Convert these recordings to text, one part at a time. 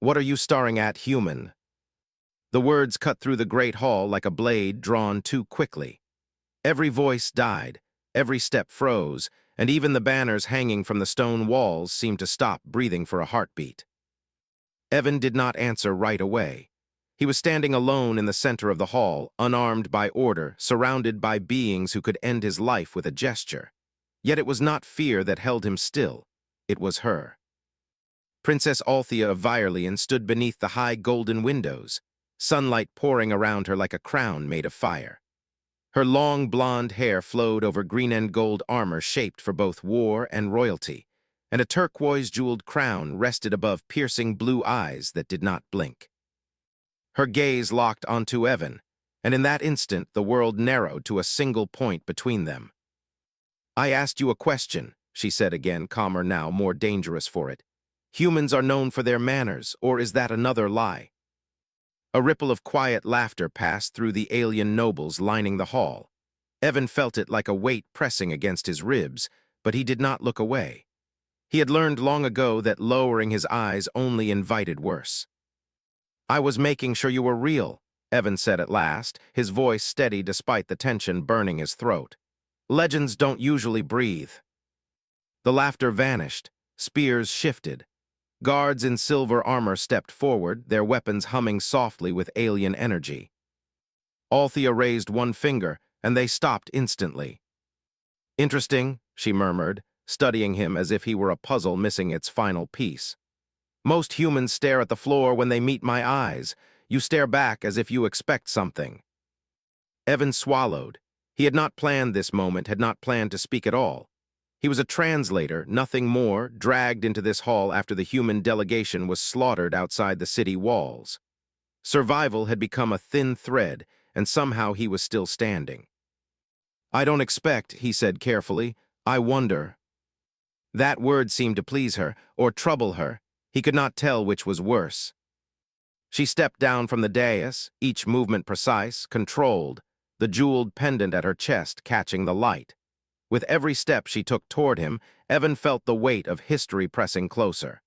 What are you staring at, human? The words cut through the great hall like a blade drawn too quickly. Every voice died, every step froze, and even the banners hanging from the stone walls seemed to stop breathing for a heartbeat. Evan did not answer right away. He was standing alone in the center of the hall, unarmed by order, surrounded by beings who could end his life with a gesture. Yet it was not fear that held him still. It was her. Princess Althea of Virelian stood beneath the high golden windows, sunlight pouring around her like a crown made of fire. Her long blonde hair flowed over green and gold armor shaped for both war and royalty, and a turquoise-jeweled crown rested above piercing blue eyes that did not blink. Her gaze locked onto Evan, and in that instant the world narrowed to a single point between them. "I asked you a question," she said again, calmer now, more dangerous for it. "Humans are known for their manners, or is that another lie?" A ripple of quiet laughter passed through the alien nobles lining the hall. Evan felt it like a weight pressing against his ribs, but he did not look away. He had learned long ago that lowering his eyes only invited worse. "I was making sure you were real," Evan said at last, his voice steady despite the tension burning his throat. "Legends don't usually breathe." The laughter vanished. Spears shifted. Guards in silver armor stepped forward, their weapons humming softly with alien energy. Althea raised one finger, and they stopped instantly. "Interesting," she murmured, studying him as if he were a puzzle missing its final piece. "Most humans stare at the floor when they meet my eyes. You stare back as if you expect something." Evan swallowed. He had not planned this moment, had not planned to speak at all. He was a translator, nothing more, dragged into this hall after the human delegation was slaughtered outside the city walls. Survival had become a thin thread, and somehow he was still standing. "I don't expect," he said carefully. "I wonder." That word seemed to please her, or trouble her. He could not tell which was worse. She stepped down from the dais, each movement precise, controlled, the jeweled pendant at her chest catching the light. With every step she took toward him, Evan felt the weight of history pressing closer.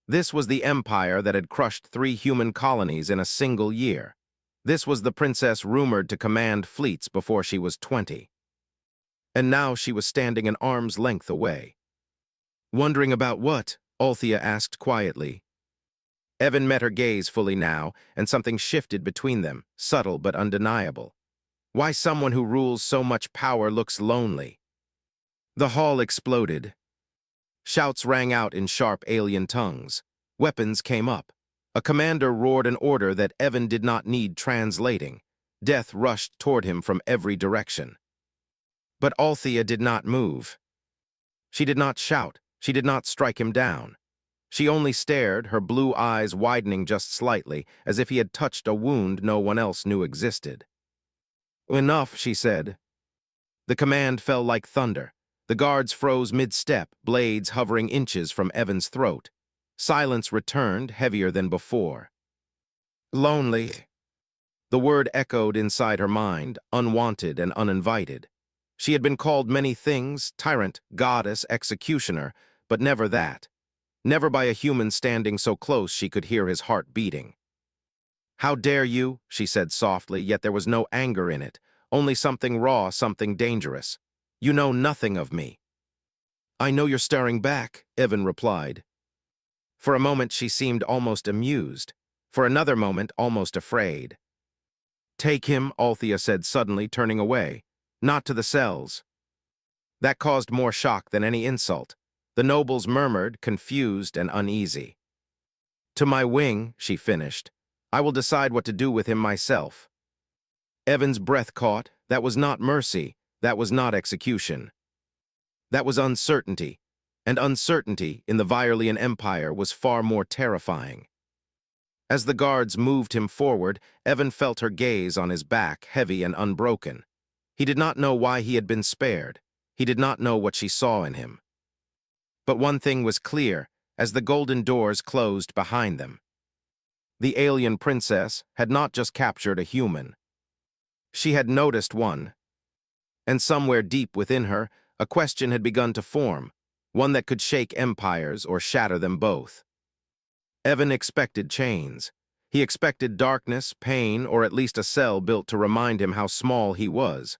This was the empire that had crushed 3 human colonies in a single year. This was the princess rumored to command fleets before she was 20. And now she was standing an arm's length away. "Wondering about what?" Althea asked quietly. Evan met her gaze fully now, and something shifted between them, subtle but undeniable. Why someone who rules so much power looks lonely. The hall exploded. Shouts rang out in sharp alien tongues. Weapons came up. A commander roared an order that Evan did not need translating. Death rushed toward him from every direction. But Althea did not move. She did not shout. She did not strike him down. She only stared, her blue eyes widening just slightly, as if he had touched a wound no one else knew existed. "Enough," she said. The command fell like thunder. The guards froze mid-step, blades hovering inches from Evan's throat. Silence returned, heavier than before. "Lonely." The word echoed inside her mind, unwanted and uninvited. She had been called many things, tyrant, goddess, executioner, but never that. Never by a human standing so close she could hear his heart beating. "How dare you?" she said softly, yet there was no anger in it, only something raw, something dangerous. "You know nothing of me." "I know you're staring back," Evan replied. For a moment she seemed almost amused, for another moment almost afraid. "Take him," Althea said suddenly, turning away. "Not to the cells." That caused more shock than any insult. The nobles murmured, confused and uneasy. "To my wing," she finished. "I will decide what to do with him myself." Evan's breath caught. That was not mercy. That was not execution. That was uncertainty. And uncertainty in the Virelian Empire was far more terrifying. As the guards moved him forward, Evan felt her gaze on his back, heavy and unbroken. He did not know why he had been spared. He did not know what she saw in him. But one thing was clear as the golden doors closed behind them. The alien princess had not just captured a human. She had noticed one. And somewhere deep within her, a question had begun to form, one that could shake empires or shatter them both. Evan expected chains. He expected darkness, pain, or at least a cell built to remind him how small he was.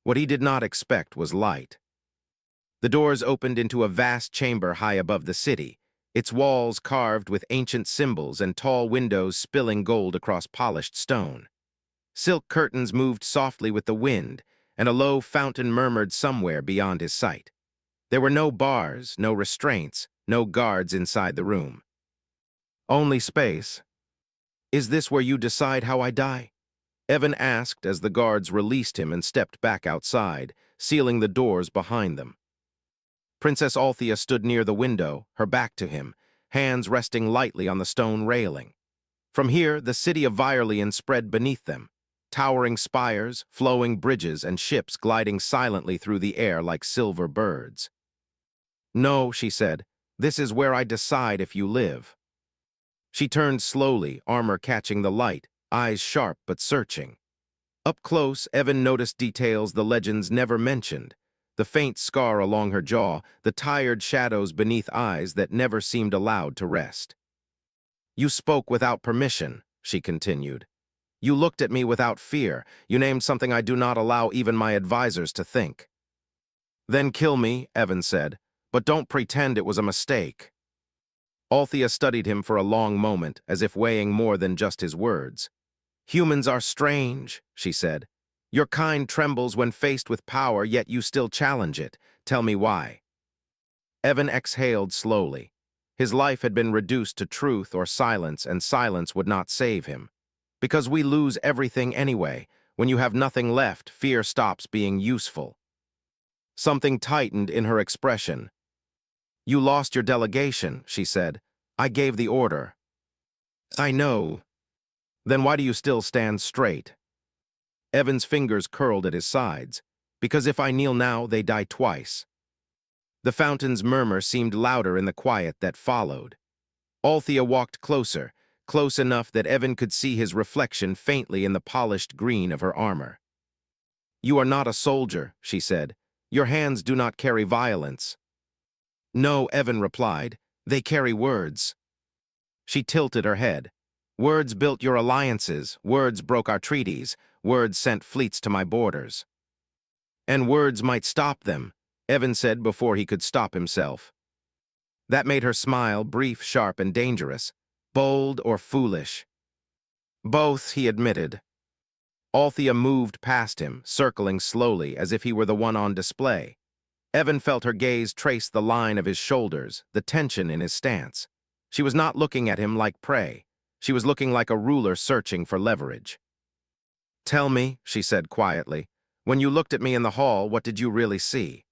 What he did not expect was light. The doors opened into a vast chamber high above the city, its walls carved with ancient symbols and tall windows spilling gold across polished stone. Silk curtains moved softly with the wind, and a low fountain murmured somewhere beyond his sight. There were no bars, no restraints, no guards inside the room. Only space. "Is this where you decide how I die?" Evan asked as the guards released him and stepped back outside, sealing the doors behind them. Princess Althea stood near the window, her back to him, hands resting lightly on the stone railing. From here, the city of Virelian spread beneath them, towering spires, flowing bridges, and ships gliding silently through the air like silver birds. "No," she said, "this is where I decide if you live." She turned slowly, armor catching the light, eyes sharp but searching. Up close, Evan noticed details the legends never mentioned: the faint scar along her jaw, the tired shadows beneath eyes that never seemed allowed to rest. "You spoke without permission," she continued. "You looked at me without fear. You named something I do not allow even my advisors to think." "Then kill me," Evan said, "but don't pretend it was a mistake." Althea studied him for a long moment, as if weighing more than just his words. "Humans are strange," she said. "Your kind trembles when faced with power, yet you still challenge it. Tell me why." Evan exhaled slowly. His life had been reduced to truth or silence, and silence would not save him. "Because we lose everything anyway. When you have nothing left, fear stops being useful." Something tightened in her expression. "You lost your delegation," she said. "I gave the order." "I know." "Then why do you still stand straight?" Evan's fingers curled at his sides. "Because if I kneel now, they die twice." The fountain's murmur seemed louder in the quiet that followed. Althea walked closer, close enough that Evan could see his reflection faintly in the polished green of her armor. "You are not a soldier," she said. "Your hands do not carry violence." "No," Evan replied. "They carry words." She tilted her head. "Words built your alliances, words broke our treaties, words sent fleets to my borders." "And words might stop them," Evan said before he could stop himself. That made her smile, brief, sharp, and dangerous. "Bold or foolish?" "Both," he admitted. Althea moved past him, circling slowly as if he were the one on display. Evan felt her gaze trace the line of his shoulders, the tension in his stance. She was not looking at him like prey. She was looking like a ruler searching for leverage. "Tell me," she said quietly, "when you looked at me in the hall, what did you really see?"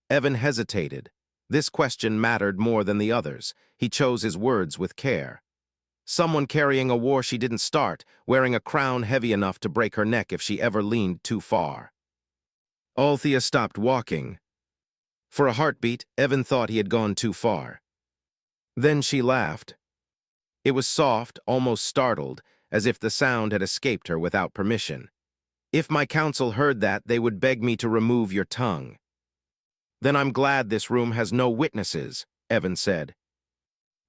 Evan hesitated. This question mattered more than the others. He chose his words with care. "Someone carrying a war she didn't start, wearing a crown heavy enough to break her neck if she ever leaned too far." Althea stopped walking. For a heartbeat, Evan thought he had gone too far. Then she laughed. It was soft, almost startled, as if the sound had escaped her without permission. "If my council heard that, they would beg me to remove your tongue." "Then I'm glad this room has no witnesses," Evan said.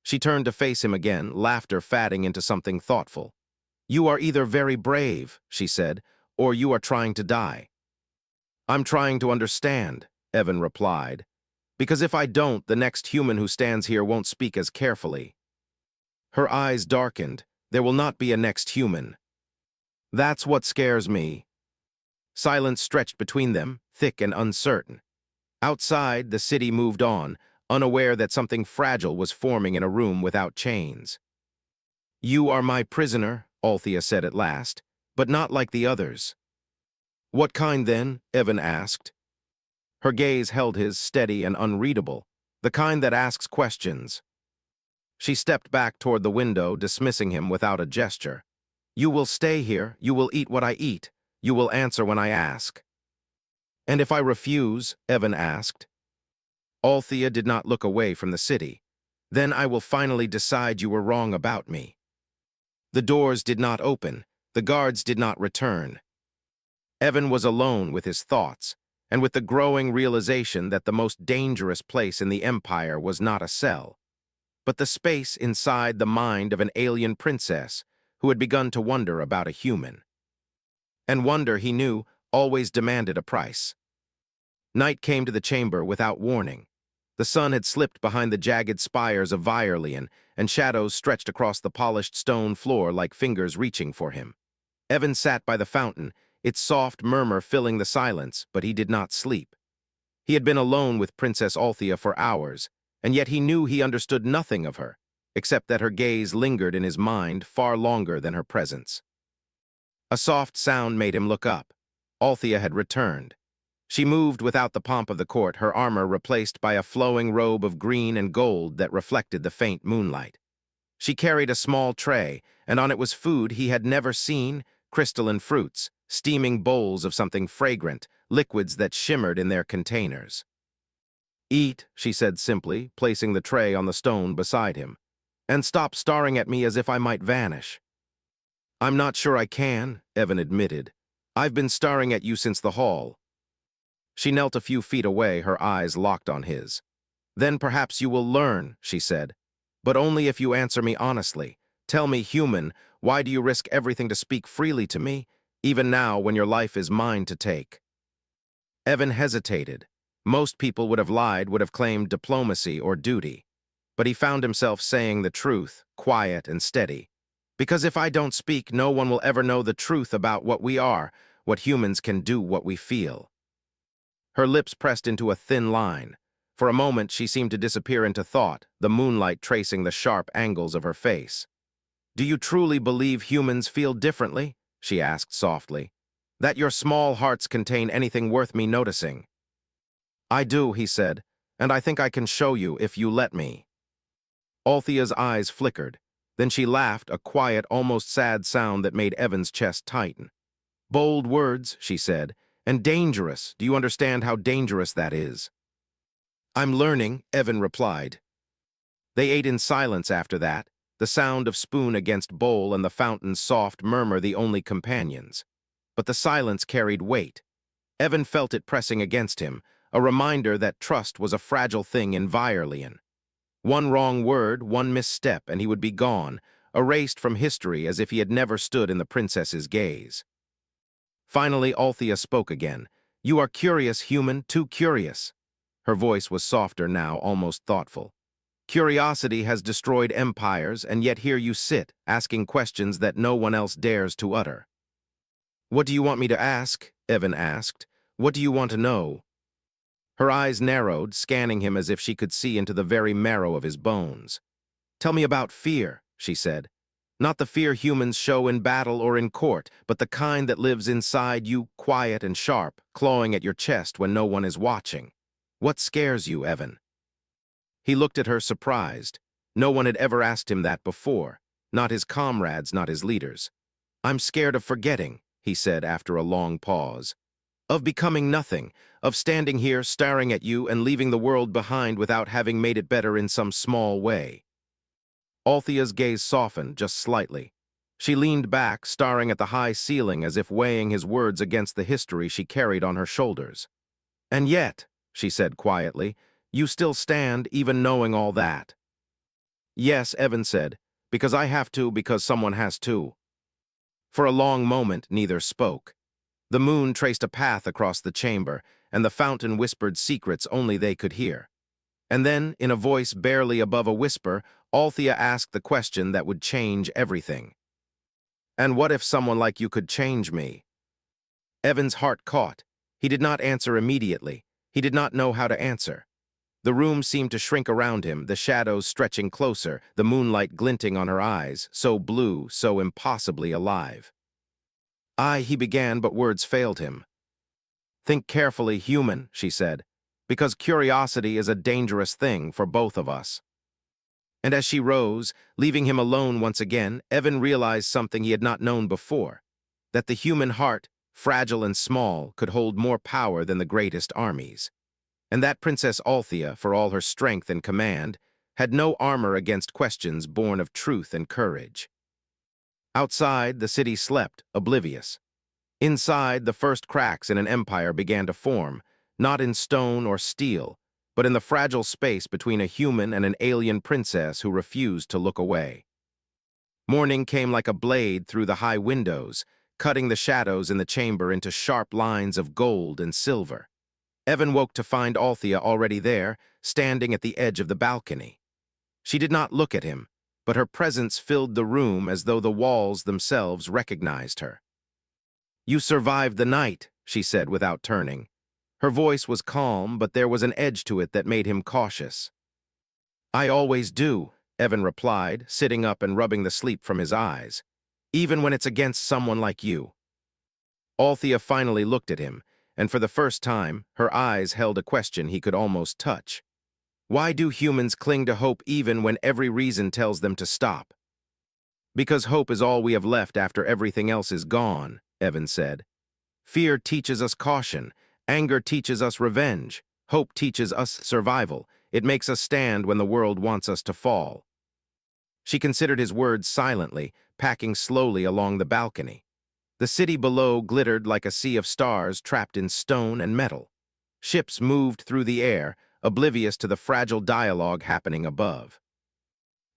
She turned to face him again, laughter fading into something thoughtful. "You are either very brave," she said, "or you are trying to die." "I'm trying to understand," Evan replied. "Because if I don't, the next human who stands here won't speak as carefully." Her eyes darkened. "There will not be a next human." "That's what scares me." Silence stretched between them, thick and uncertain. Outside, the city moved on, unaware that something fragile was forming in a room without chains. "You are my prisoner," Althea said at last, "but not like the others." "What kind, then?" Evan asked. Her gaze held his, steady and unreadable, the kind that asks questions. She stepped back toward the window, dismissing him without a gesture. "You will stay here, you will eat what I eat, you will answer when I ask." "And if I refuse?" Evan asked. Althea did not look away from the city. "Then I will finally decide you were wrong about me." The doors did not open, the guards did not return. Evan was alone with his thoughts, and with the growing realization that the most dangerous place in the Empire was not a cell. but the space inside the mind of an alien princess who had begun to wonder about a human. And wonder, he knew, always demanded a price. Night came to the chamber without warning. The sun had slipped behind the jagged spires of Virelian, and shadows stretched across the polished stone floor like fingers reaching for him. Evan sat by the fountain, its soft murmur filling the silence, but he did not sleep. He had been alone with Princess Althea for hours, and yet he knew he understood nothing of her, except that her gaze lingered in his mind far longer than her presence. A soft sound made him look up. Althea had returned. She moved without the pomp of the court, her armor replaced by a flowing robe of green and gold that reflected the faint moonlight. She carried a small tray, and on it was food he had never seen, crystalline fruits, steaming bowls of something fragrant, liquids that shimmered in their containers. "Eat," she said simply, placing the tray on the stone beside him, "and stop staring at me as if I might vanish." "I'm not sure I can," Evan admitted. "I've been staring at you since the hall." She knelt a few feet away, her eyes locked on his. "Then perhaps you will learn," she said. "But only if you answer me honestly. Tell me, human, why do you risk everything to speak freely to me, even now when your life is mine to take?" Evan hesitated. Most people would have lied, would have claimed diplomacy or duty. But he found himself saying the truth, quiet and steady. "Because if I don't speak, no one will ever know the truth about what we are, what humans can do, what we feel." Her lips pressed into a thin line. For a moment, she seemed to disappear into thought, the moonlight tracing the sharp angles of her face. "Do you truly believe humans feel differently?" she asked softly. "That your small hearts contain anything worth me noticing?" "I do," he said, "and I think I can show you if you let me." Althea's eyes flickered. Then she laughed, a quiet, almost sad sound that made Evan's chest tighten. "Bold words," she said, "and dangerous. Do you understand how dangerous that is?" "I'm learning," Evan replied. They ate in silence after that, the sound of spoon against bowl and the fountain's soft murmur the only companions. But the silence carried weight. Evan felt it pressing against him, a reminder that trust was a fragile thing in Virelian. One wrong word, one misstep, and he would be gone, erased from history as if he had never stood in the princess's gaze. Finally, Althea spoke again. "You are curious, human, too curious." Her voice was softer now, almost thoughtful. "Curiosity has destroyed empires, and yet here you sit, asking questions that no one else dares to utter." "What do you want me to ask?" Evan asked. "What do you want to know?" Her eyes narrowed, scanning him as if she could see into the very marrow of his bones. "Tell me about fear," she said. "Not the fear humans show in battle or in court, but the kind that lives inside you, quiet and sharp, clawing at your chest when no one is watching. What scares you, Evan?" He looked at her, surprised. No one had ever asked him that before. Not his comrades, not his leaders. "I'm scared of forgetting," he said after a long pause. "Of becoming nothing, of standing here staring at you and leaving the world behind without having made it better in some small way." Althea's gaze softened just slightly. She leaned back, staring at the high ceiling as if weighing his words against the history she carried on her shoulders. "And yet," she said quietly, "you still stand even knowing all that." "Yes," Evan said, "because I have to, because someone has to." For a long moment, neither spoke. The moon traced a path across the chamber, and the fountain whispered secrets only they could hear. And then, in a voice barely above a whisper, Althea asked the question that would change everything. "And what if someone like you could change me?" Evan's heart caught. He did not answer immediately. He did not know how to answer. The room seemed to shrink around him, the shadows stretching closer, the moonlight glinting on her eyes, so blue, so impossibly alive. He began, but words failed him. "Think carefully, human," she said, "because curiosity is a dangerous thing for both of us." And as she rose, leaving him alone once again, Evan realized something he had not known before, that the human heart, fragile and small, could hold more power than the greatest armies. And that Princess Althea, for all her strength and command, had no armor against questions born of truth and courage. Outside, the city slept, oblivious. Inside, the first cracks in an empire began to form, not in stone or steel, but in the fragile space between a human and an alien princess who refused to look away. Morning came like a blade through the high windows, cutting the shadows in the chamber into sharp lines of gold and silver. Evan woke to find Althea already there, standing at the edge of the balcony. She did not look at him, but her presence filled the room as though the walls themselves recognized her. "You survived the night," she said without turning. Her voice was calm, but there was an edge to it that made him cautious. "I always do," Evan replied, sitting up and rubbing the sleep from his eyes. "Even when it's against someone like you." Althea finally looked at him, and for the first time, her eyes held a question he could almost touch. Why do humans cling to hope even when every reason tells them to stop? "Because hope is all we have left after everything else is gone," Evan said. "Fear teaches us caution, anger teaches us revenge, hope teaches us survival. It makes us stand when the world wants us to fall." She considered his words silently, packing slowly along the balcony. The city below glittered like a sea of stars trapped in stone and metal. Ships moved through the air, oblivious to the fragile dialogue happening above.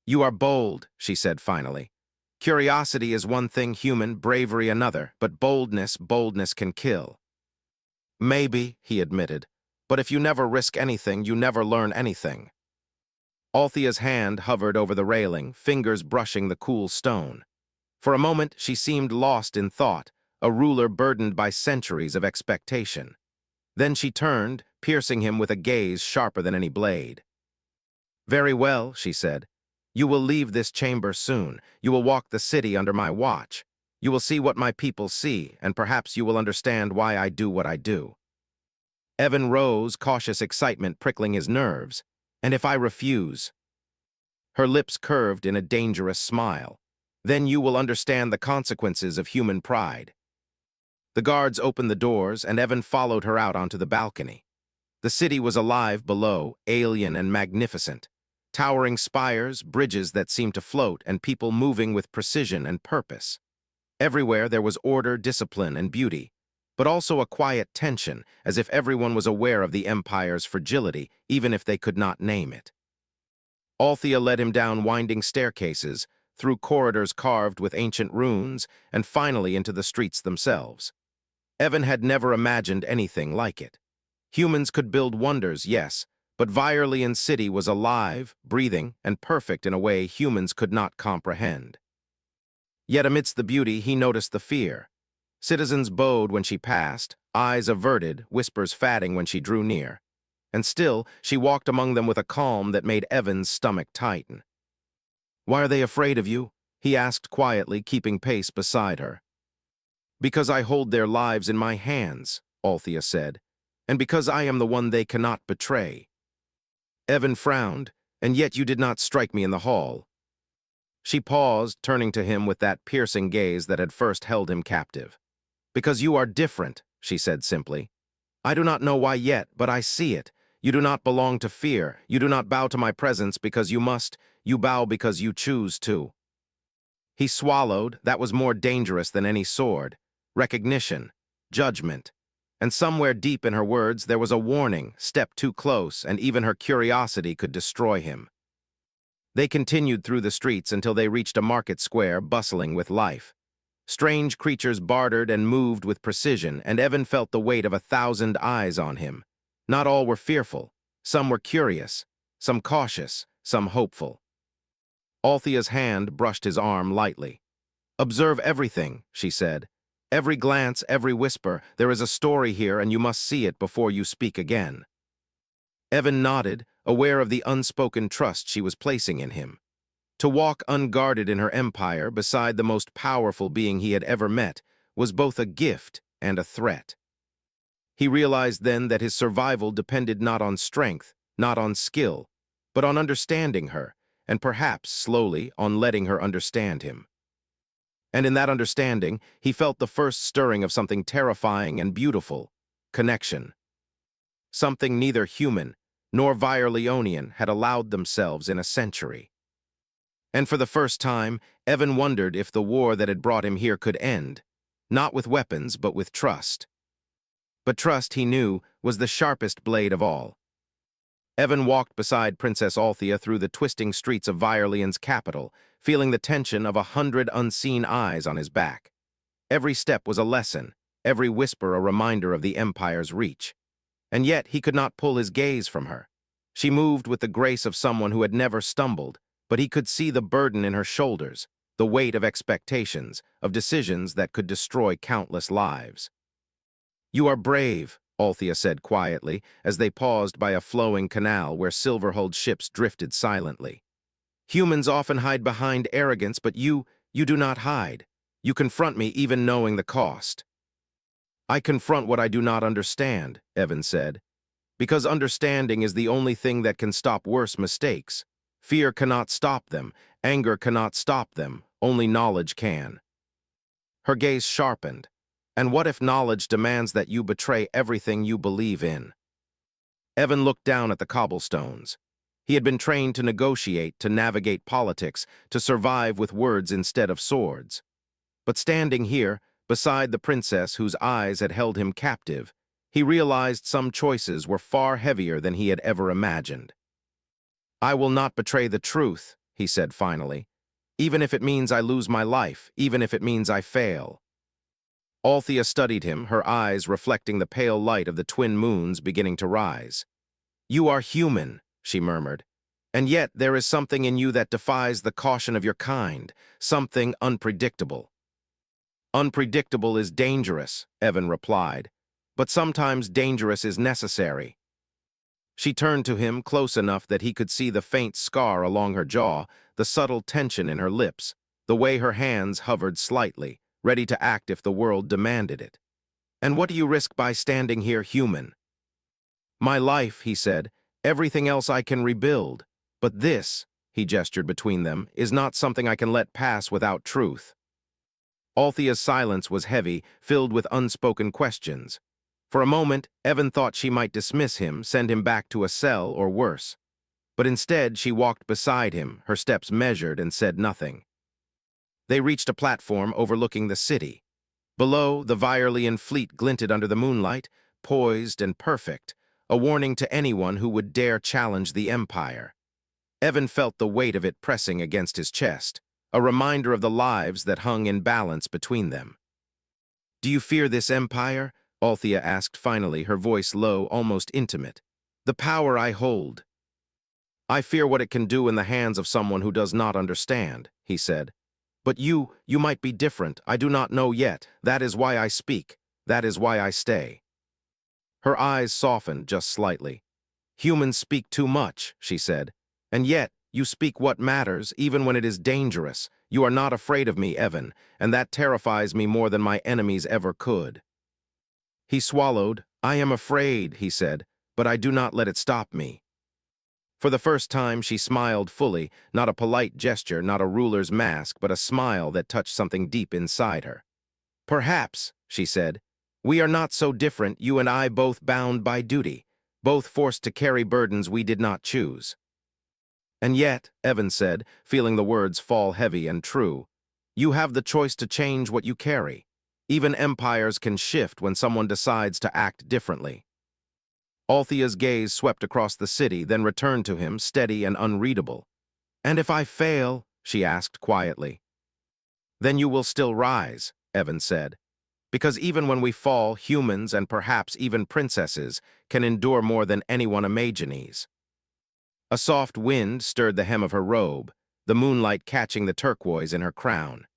"You are bold," she said finally. "Curiosity is one thing human, bravery another, but boldness can kill." "Maybe," he admitted, "but if you never risk anything, you never learn anything." Althea's hand hovered over the railing, fingers brushing the cool stone. For a moment, she seemed lost in thought, a ruler burdened by centuries of expectation. Then she turned, piercing him with a gaze sharper than any blade. "Very well," she said. "You will leave this chamber soon. You will walk the city under my watch. You will see what my people see, and perhaps you will understand why I do what I do." Evan rose, cautious excitement prickling his nerves. "And if I refuse?" Her lips curved in a dangerous smile. "Then you will understand the consequences of human pride." The guards opened the doors, and Evan followed her out onto the balcony. The city was alive below, alien and magnificent. Towering spires, bridges that seemed to float, and people moving with precision and purpose. Everywhere there was order, discipline, and beauty, but also a quiet tension, as if everyone was aware of the empire's fragility, even if they could not name it. Althea led him down winding staircases, through corridors carved with ancient runes, and finally into the streets themselves. Evan had never imagined anything like it. Humans could build wonders, yes, but Virelian City was alive, breathing, and perfect in a way humans could not comprehend. Yet amidst the beauty, he noticed the fear. Citizens bowed when she passed, eyes averted, whispers fading when she drew near. And still, she walked among them with a calm that made Evan's stomach tighten. "Why are they afraid of you?" he asked quietly, keeping pace beside her. "Because I hold their lives in my hands," Althea said, "and because I am the one they cannot betray." Evan frowned. "And yet you did not strike me in the hall." She paused, turning to him with that piercing gaze that had first held him captive. "Because you are different," she said simply. "I do not know why yet, but I see it. You do not belong to fear. You do not bow to my presence because you must. You bow because you choose to." He swallowed. That was more dangerous than any sword. Recognition, judgment. And somewhere deep in her words there was a warning: step too close, and even her curiosity could destroy him. They continued through the streets until they reached a market square bustling with life. Strange creatures bartered and moved with precision, and Evan felt the weight of 1,000 eyes on him. Not all were fearful. Some were curious, some cautious, some hopeful. Althea's hand brushed his arm lightly. "Observe everything," she said. "Every glance, every whisper. There is a story here, and you must see it before you speak again." Evan nodded, aware of the unspoken trust she was placing in him. To walk unguarded in her empire beside the most powerful being he had ever met was both a gift and a threat. He realized then that his survival depended not on strength, not on skill, but on understanding her, and perhaps, slowly, on letting her understand him. And in that understanding, he felt the first stirring of something terrifying and beautiful: connection. Something neither human nor Vireleonian had allowed themselves in a century. And for the first time, Evan wondered if the war that had brought him here could end, not with weapons, but with trust. But trust, he knew, was the sharpest blade of all. Evan walked beside Princess Althea through the twisting streets of Virelian's capital, feeling the tension of 100 unseen eyes on his back. Every step was a lesson, every whisper a reminder of the Empire's reach. And yet he could not pull his gaze from her. She moved with the grace of someone who had never stumbled, but he could see the burden in her shoulders, the weight of expectations, of decisions that could destroy countless lives. "You are brave," Althea said quietly, as they paused by a flowing canal where silver-hulled ships drifted silently. "Humans often hide behind arrogance, but you do not hide. You confront me even knowing the cost." "I confront what I do not understand," Evan said, "because understanding is the only thing that can stop worse mistakes. Fear cannot stop them, anger cannot stop them, only knowledge can." Her gaze sharpened. "And what if knowledge demands that you betray everything you believe in?" Evan looked down at the cobblestones. He had been trained to negotiate, to navigate politics, to survive with words instead of swords. But standing here, beside the princess whose eyes had held him captive, he realized some choices were far heavier than he had ever imagined. "I will not betray the truth," he said finally, "even if it means I lose my life, even if it means I fail." Althea studied him, her eyes reflecting the pale light of the twin moons beginning to rise. "You are human," she murmured, "and yet there is something in you that defies the caution of your kind, something unpredictable." "Unpredictable is dangerous," Evan replied, "but sometimes dangerous is necessary." She turned to him close enough that he could see the faint scar along her jaw, the subtle tension in her lips, the way her hands hovered slightly, ready to act if the world demanded it. "And what do you risk by standing here human?" "My life," he said, "everything else I can rebuild. But this," he gestured between them, "is not something I can let pass without truth." Althea's silence was heavy, filled with unspoken questions. For a moment, Evan thought she might dismiss him, send him back to a cell or worse. But instead, she walked beside him, her steps measured, and said nothing. They reached a platform overlooking the city. Below, the Virelian fleet glinted under the moonlight, poised and perfect, a warning to anyone who would dare challenge the Empire. Evan felt the weight of it pressing against his chest, a reminder of the lives that hung in balance between them. "Do you fear this Empire?" Althea asked finally, her voice low, almost intimate. "The power I hold." "I fear what it can do in the hands of someone who does not understand," he said. "But you might be different. I do not know yet. That is why I speak. That is why I stay." Her eyes softened just slightly. "Humans speak too much," she said. "And yet, you speak what matters, even when it is dangerous. You are not afraid of me, Evan, and that terrifies me more than my enemies ever could." He swallowed. "I am afraid," he said, "but I do not let it stop me." For the first time, she smiled fully, not a polite gesture, not a ruler's mask, but a smile that touched something deep inside her. "Perhaps," she said, "we are not so different, you and I both bound by duty, both forced to carry burdens we did not choose." "And yet," Evan said, feeling the words fall heavy and true, "you have the choice to change what you carry. Even empires can shift when someone decides to act differently." Althea's gaze swept across the city, then returned to him, steady and unreadable. "And if I fail?" she asked quietly. "Then you will still rise," Evan said. "Because even when we fall, humans and perhaps even princesses can endure more than anyone imagines." A soft wind stirred the hem of her robe, the moonlight catching the turquoise in her crown.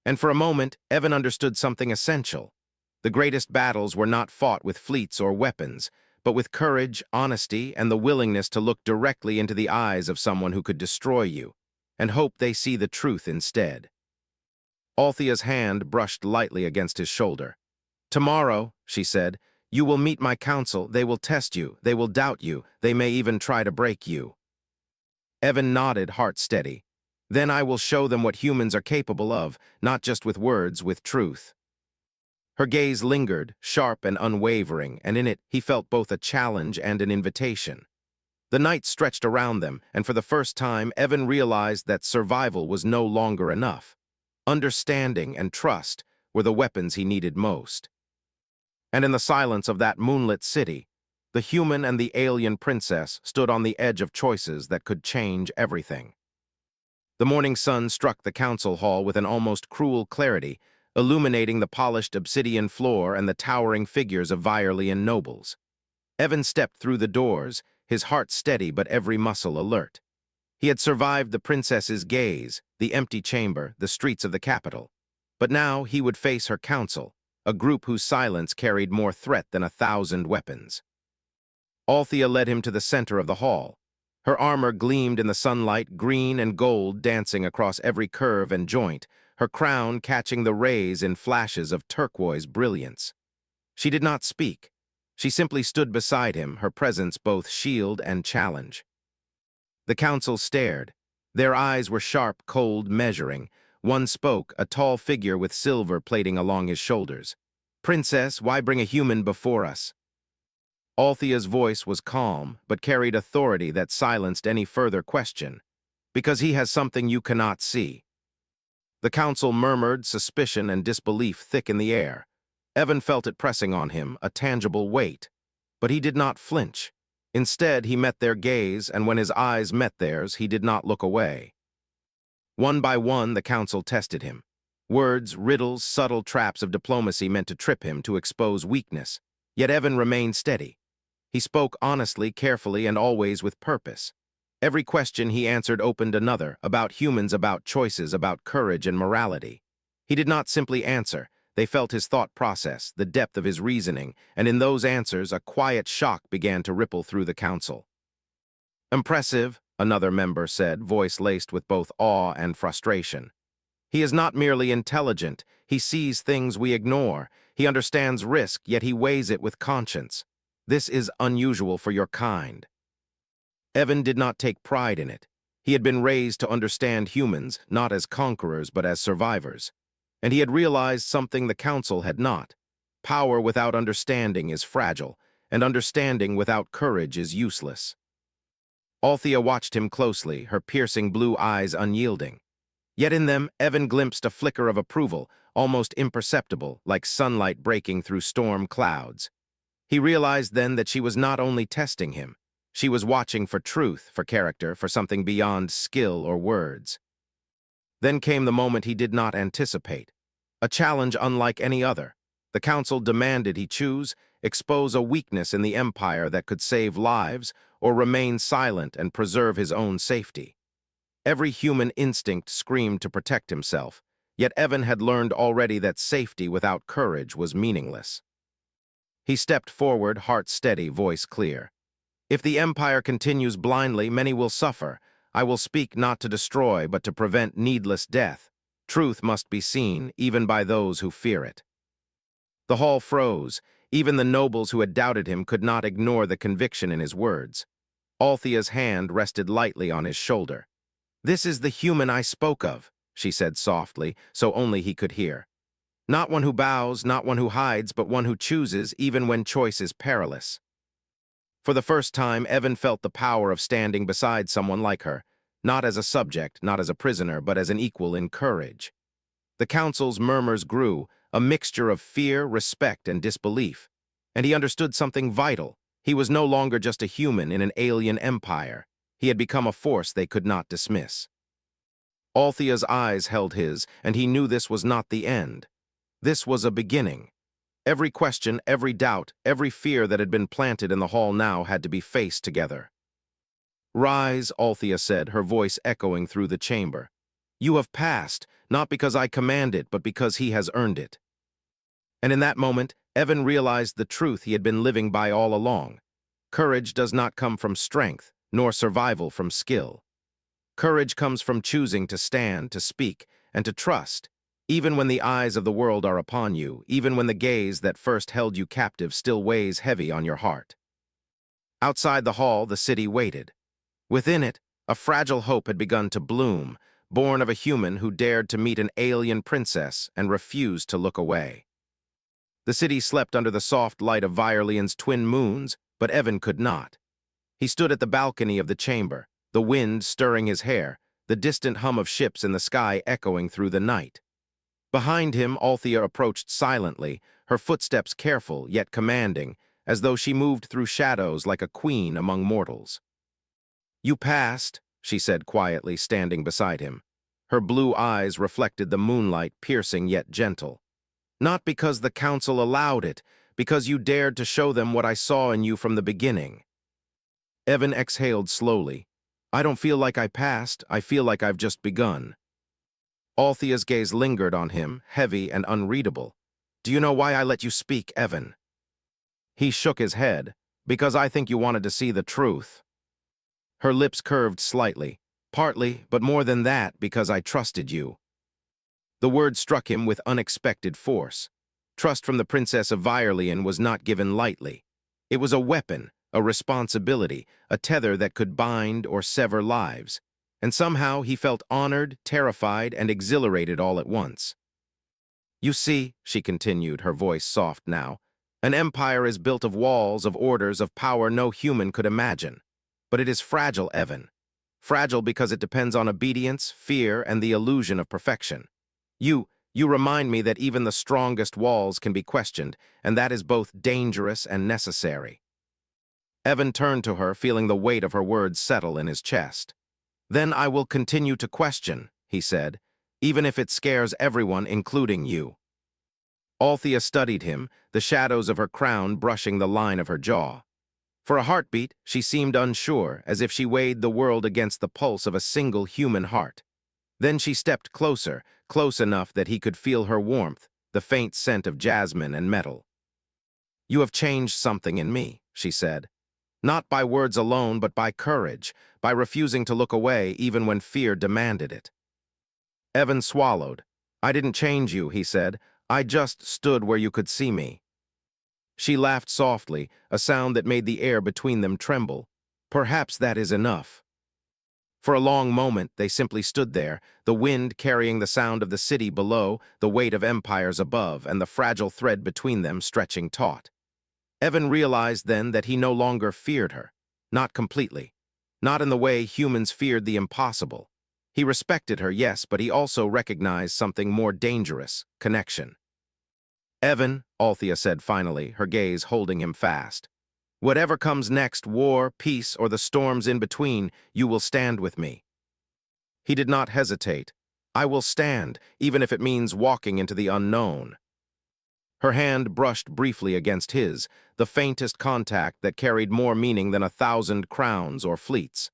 And for a moment, Evan understood something essential. The greatest battles were not fought with fleets or weapons, but with courage, honesty, and the willingness to look directly into the eyes of someone who could destroy you, and hope they see the truth instead. Althea's hand brushed lightly against his shoulder. "Tomorrow," she said, "you will meet my council. They will test you. They will doubt you. They may even try to break you." Evan nodded, heart steady. "Then I will show them what humans are capable of, not just with words, with truth." Her gaze lingered, sharp and unwavering, and in it he felt both a challenge and an invitation. The night stretched around them, and for the first time Evan realized that survival was no longer enough. Understanding and trust were the weapons he needed most. And in the silence of that moonlit city, The human and the alien princess stood on the edge of choices that could change everything. The morning sun struck the council hall with an almost cruel clarity, illuminating the polished obsidian floor and the towering figures of Virealian nobles. Evan stepped through the doors, his heart steady but every muscle alert. He had survived the princess's gaze, the empty chamber, the streets of the capital. But now he would face her council, a group whose silence carried more threat than 1,000 weapons. Althea led him to the center of the hall. Her armor gleamed in the sunlight, green and gold dancing across every curve and joint, her crown catching the rays in flashes of turquoise brilliance. She did not speak. She simply stood beside him, her presence both shield and challenge. The council stared. Their eyes were sharp, cold, measuring. One spoke, a tall figure with silver plating along his shoulders. "Princess, why bring a human before us?" Althea's voice was calm, but carried authority that silenced any further question. "Because he has something you cannot see." The council murmured, suspicion and disbelief thick in the air. Evan felt it pressing on him, a tangible weight. But he did not flinch. Instead, he met their gaze, and when his eyes met theirs, he did not look away. One by one, the council tested him. Words, riddles, subtle traps of diplomacy meant to trip him, to expose weakness. Yet Evan remained steady. He spoke honestly, carefully, and always with purpose. Every question he answered opened another, about humans, about choices, about courage and morality. He did not simply answer. They felt his thought process, the depth of his reasoning, and in those answers a quiet shock began to ripple through the council. "Impressive," another member said, voice laced with both awe and frustration. "He is not merely intelligent, he sees things we ignore. He understands risk, yet he weighs it with conscience. This is unusual for your kind." Evan did not take pride in it. He had been raised to understand humans, not as conquerors but as survivors. And he had realized something the council had not. Power without understanding is fragile, and understanding without courage is useless. Althea watched him closely, her piercing blue eyes unyielding. Yet in them, Evan glimpsed a flicker of approval, almost imperceptible, like sunlight breaking through storm clouds. He realized then that she was not only testing him. She was watching for truth, for character, for something beyond skill or words. Then came the moment he did not anticipate. A challenge unlike any other. The council demanded he choose, expose a weakness in the empire that could save lives, or remain silent and preserve his own safety. Every human instinct screamed to protect himself, yet Evan had learned already that safety without courage was meaningless. He stepped forward, heart steady, voice clear. "If the empire continues blindly, many will suffer. I will speak not to destroy, but to prevent needless death. Truth must be seen, even by those who fear it." The hall froze. Even the nobles who had doubted him could not ignore the conviction in his words. Althea's hand rested lightly on his shoulder. "This is the human I spoke of," she said softly, so only he could hear. "Not one who bows, not one who hides, but one who chooses, even when choice is perilous." For the first time, Evan felt the power of standing beside someone like her, not as a subject, not as a prisoner, but as an equal in courage. The council's murmurs grew, a mixture of fear, respect, and disbelief. And he understood something vital. He was no longer just a human in an alien empire. He had become a force they could not dismiss. Althea's eyes held his, and he knew this was not the end. This was a beginning. Every question, every doubt, every fear that had been planted in the hall now had to be faced together. "Rise," Althea said, her voice echoing through the chamber. "You have passed, not because I command it, but because he has earned it." And in that moment, Evan realized the truth he had been living by all along. Courage does not come from strength, nor survival from skill. Courage comes from choosing to stand, to speak, and to trust, even when the eyes of the world are upon you, even when the gaze that first held you captive still weighs heavy on your heart. Outside the hall, the city waited. Within it, a fragile hope had begun to bloom, born of a human who dared to meet an alien princess and refused to look away. The city slept under the soft light of Virealian's twin moons, but Evan could not. He stood at the balcony of the chamber, the wind stirring his hair, the distant hum of ships in the sky echoing through the night. Behind him, Althea approached silently, her footsteps careful yet commanding, as though she moved through shadows like a queen among mortals. "You passed," she said quietly, standing beside him. Her blue eyes reflected the moonlight, piercing yet gentle. "Not because the council allowed it, because you dared to show them what I saw in you from the beginning." Evan exhaled slowly. "I don't feel like I passed, I feel like I've just begun." Althea's gaze lingered on him, heavy and unreadable. "Do you know why I let you speak, Evan?" He shook his head. "Because I think you wanted to see the truth." Her lips curved slightly. "Partly, but more than that, because I trusted you." The word struck him with unexpected force. Trust from the Princess of Virelian was not given lightly. It was a weapon, a responsibility, a tether that could bind or sever lives. And somehow he felt honored, terrified, and exhilarated all at once. "You see," she continued, her voice soft now, "an empire is built of walls, of orders, of power no human could imagine. But it is fragile, Evan. Fragile because it depends on obedience, fear, and the illusion of perfection. You remind me that even the strongest walls can be questioned, and that is both dangerous and necessary." Evan turned to her, feeling the weight of her words settle in his chest. "Then I will continue to question," he said, "even if it scares everyone, including you." Althea studied him, the shadows of her crown brushing the line of her jaw. For a heartbeat, she seemed unsure, as if she weighed the world against the pulse of a single human heart. Then she stepped closer, close enough that he could feel her warmth, the faint scent of jasmine and metal. "You have changed something in me," she said. "Not by words alone, but by courage, by refusing to look away even when fear demanded it." Evan swallowed. "I didn't change you," he said. "I just stood where you could see me." She laughed softly, a sound that made the air between them tremble. "Perhaps that is enough." For a long moment, they simply stood there, the wind carrying the sound of the city below, the weight of empires above, and the fragile thread between them stretching taut. Evan realized then that he no longer feared her. Not completely. Not in the way humans feared the impossible. He respected her, yes, but he also recognized something more dangerous: connection. "Evan," Althea said finally, her gaze holding him fast, "whatever comes next, war, peace, or the storms in between, you will stand with me." He did not hesitate. "I will stand, even if it means walking into the unknown." Her hand brushed briefly against his, the faintest contact that carried more meaning than 1,000 crowns or fleets.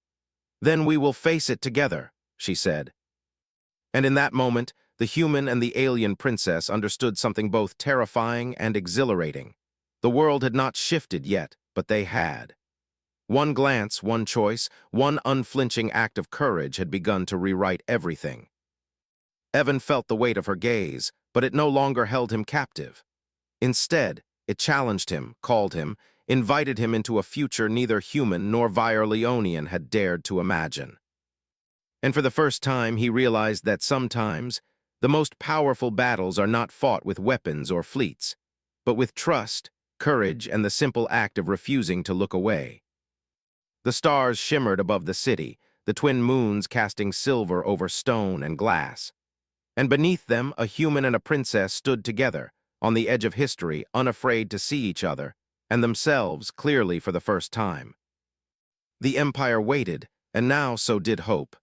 "Then we will face it together," she said. And in that moment, the human and the alien princess understood something both terrifying and exhilarating. The world had not shifted yet, but they had. One glance, one choice, one unflinching act of courage had begun to rewrite everything. Evan felt the weight of her gaze, but it no longer held him captive. Instead, it challenged him, called him, invited him into a future neither human nor Vireleonian had dared to imagine. And for the first time, he realized that sometimes the most powerful battles are not fought with weapons or fleets, but with trust, courage, and the simple act of refusing to look away. The stars shimmered above the city, the twin moons casting silver over stone and glass. And beneath them, a human and a princess stood together, on the edge of history, unafraid to see each other, and themselves clearly for the first time. The empire waited, and now so did hope.